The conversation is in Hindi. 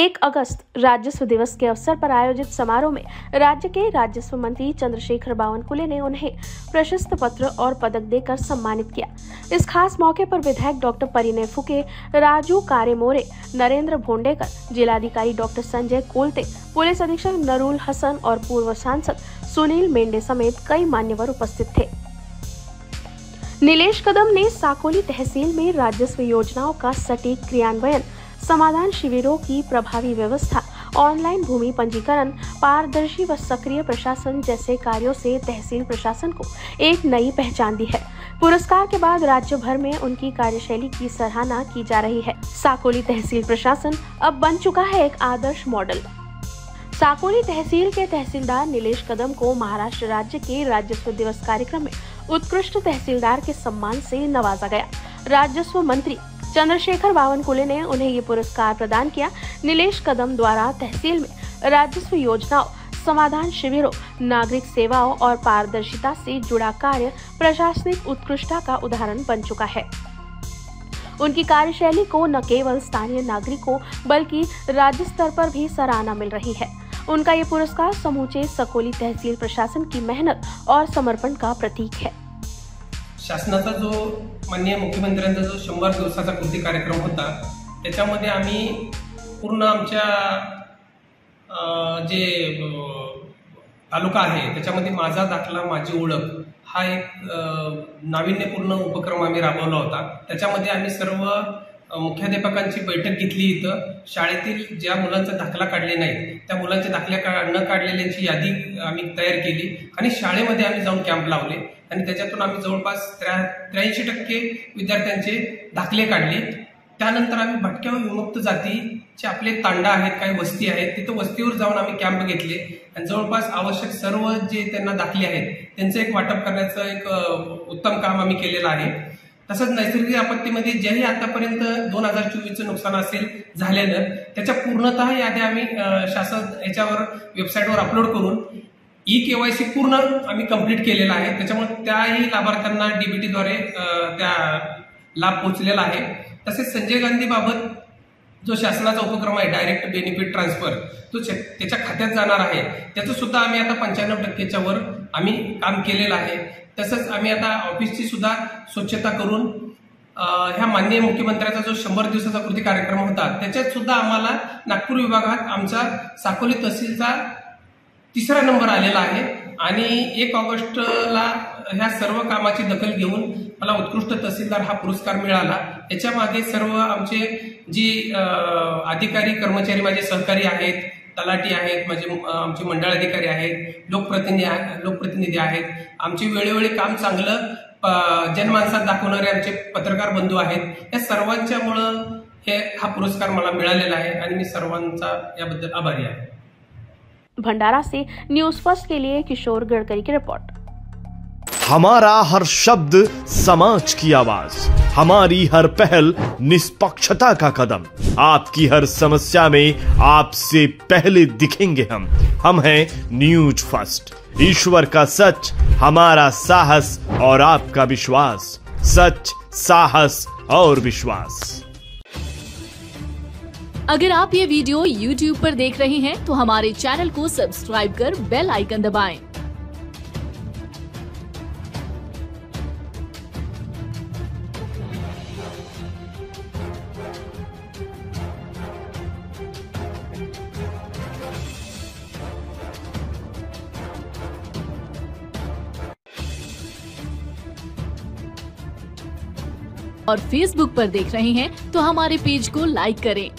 1 अगस्त राजस्व दिवस के अवसर पर आयोजित समारोह में राज्य के राजस्व मंत्री चंद्रशेखर बावनकुले ने उन्हें प्रशस्ति पत्र और पदक देकर सम्मानित किया। इस खास मौके पर विधायक डॉक्टर परिणय फुके, राजू कारेमोरे, नरेंद्र भोंडेकर, जिलाधिकारी डॉक्टर संजय कोलते, पुलिस अधीक्षक नरूल हसन और पूर्व सांसद सुनील मेंढे समेत कई मान्यवर उपस्थित थे। नीलेश कदम ने साकोली तहसील में राजस्व योजनाओं का सटीक क्रियान्वयन, समाधान शिविरों की प्रभावी व्यवस्था, ऑनलाइन भूमि पंजीकरण, पारदर्शी व सक्रिय प्रशासन जैसे कार्यों से तहसील प्रशासन को एक नई पहचान दी है। पुरस्कार के बाद राज्य भर में उनकी कार्यशैली की सराहना की जा रही है। साकोली तहसील प्रशासन अब बन चुका है एक आदर्श मॉडल। साकोली तहसील के तहसीलदार नीलेश कदम को महाराष्ट्र राज्य के राजस्व दिवस कार्यक्रम में उत्कृष्ट तहसीलदार के सम्मान से नवाजा गया। राजस्व मंत्री चंद्रशेखर बावनकुले ने उन्हें ये पुरस्कार प्रदान किया। नीलेश कदम द्वारा तहसील में राजस्व योजनाओं, समाधान शिविरों, नागरिक सेवाओं और पारदर्शिता से जुड़ा कार्य प्रशासनिक उत्कृष्टता का उदाहरण बन चुका है। उनकी कार्यशैली को न केवल स्थानीय नागरिकों बल्कि राज्य स्तर पर भी सराहना मिल रही है। उनका ये पुरस्कार समूचे सकोली तहसील प्रशासन की मेहनत और समर्पण का प्रतीक है। शासनाचा जो माननीय मुख्यमंत्र्यांचा जो 100 दिवसाचा कृती कार्यक्रम होता, त्याच्यामध्ये आम्ही पूर्ण आमच्या जे तालुका आहे त्याच्यामध्ये माझा दाखला माझी ओळख हा एक नाविन्यपूर्ण उपक्रम आम्ही राबवला होता। त्याच्यामध्ये आम्ही सर्व मुख्याध्यापकांची बैठक घेतली। इथं शाळेतील ज्या मुलांचा दाखला काढले नाही त्या मुलांच्या दाखल्या न काढलेल्यांची यादी आम्ही तयार केली आणि शाळेमध्ये आम्ही जाऊन कॅम्प लावले आणि त्याच्यातून आम्ही जवळपास 83% विद्यार्थ्यांचे दाखले काढले। त्यानंतर आम्ही भटक्या व विमुक्त जातीचे आपले तांडा आहेत, काही वस्ती आहेत, तिथे वस्तीवर जाऊन आम्ही कॅम्प घेतले आणि जवळपास आवश्यक सर्व जे त्यांना दाखले आहेत त्यांचं एक वाटप करण्याचं एक उत्तम काम आम्ही केलेलं आहे। तसंच नैसर्गिक आपत्तीमध्ये जेही आतापर्यंत 2024चं नुकसान असेल झालेलं त्याच्या पूर्णतः यादी आम्ही शासन याच्यावर वेबसाईटवर अपलोड करून ई-केवायसी पूर्ण आम्ही कंप्लीट केलेला आहे। त्याच्यामुळे त्याही लाभार्थ्यांना डीबीटीद्वारे त्या लाभ पोहोचलेला आहे। तसेच संजय गांधी बाबत जो शासनाचा उपक्रम आहे डायरेक्ट बेनिफिट ट्रान्सफर तो त्याच्या खात्यात जाणार आहे, त्याचं सुद्धा आम्ही आता 95%च्या वर आम्ही काम केलेलं आहे। तसंच आम्ही आता ऑफिसची सुद्धा स्वच्छता करून ह्या माननीय मुख्यमंत्र्यांचा जो 100 दिवसाचा कृती कार्यक्रम होता त्याच्यात सुद्धा आम्हाला नागपूर विभागात आमचा साकोली तहसीलचा 3रा नंबर आलेला आहे आणि 1 ऑगस्टला ह्या सर्व कामाची दखल घेऊन मला उत्कृष्ट तहसीलदार हा पुरस्कार मिळाला। याच्या मागे सर्व आमचे जी अधिकारी कर्मचारी माझे सहकारी आहेत, तलाठी आहेत, आमचे मंडळ अधिकारी आहेत, लोकप्रतिनिधी आहेत, आमचे वेळोवेळी काम चांगलं जनमानसात दाखवणारे आमचे पत्रकार बंधू आहेत, या सर्वांच्यामुळे हा पुरस्कार मला मिळालेला आहे आणि मी सर्वांचा याबद्दल आभारी आहे। भंडारा से न्यूज फर्स्ट के लिए किशोर गडकरी की रिपोर्ट। हमारा हर शब्द समाज की आवाज, हमारी हर पहल निष्पक्षता का कदम, आपकी हर समस्या में आपसे पहले दिखेंगे हम हैं न्यूज फर्स्ट। ईश्वर का सच, हमारा साहस और आपका विश्वास। सच, साहस और विश्वास। अगर आप ये वीडियो YouTube पर देख रहे हैं तो हमारे चैनल को सब्सक्राइब कर बेल आइकन दबाएं। और Facebook पर देख रहे हैं तो हमारे पेज को लाइक करें।